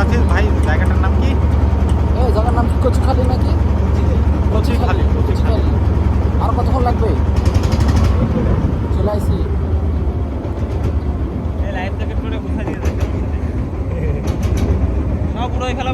যাচ্ছিস ভাই? জায়গাটার নাম কি? জায়গার নাম কি কচুখালি নাকি? কচুখালি। কচুখালি। আর কতক্ষণ লাগবে? চলে আসি। লাইফ জ্যাকেট করে কোথায় দিয়ে যাচ্ছে সব উড়াই ফেলা।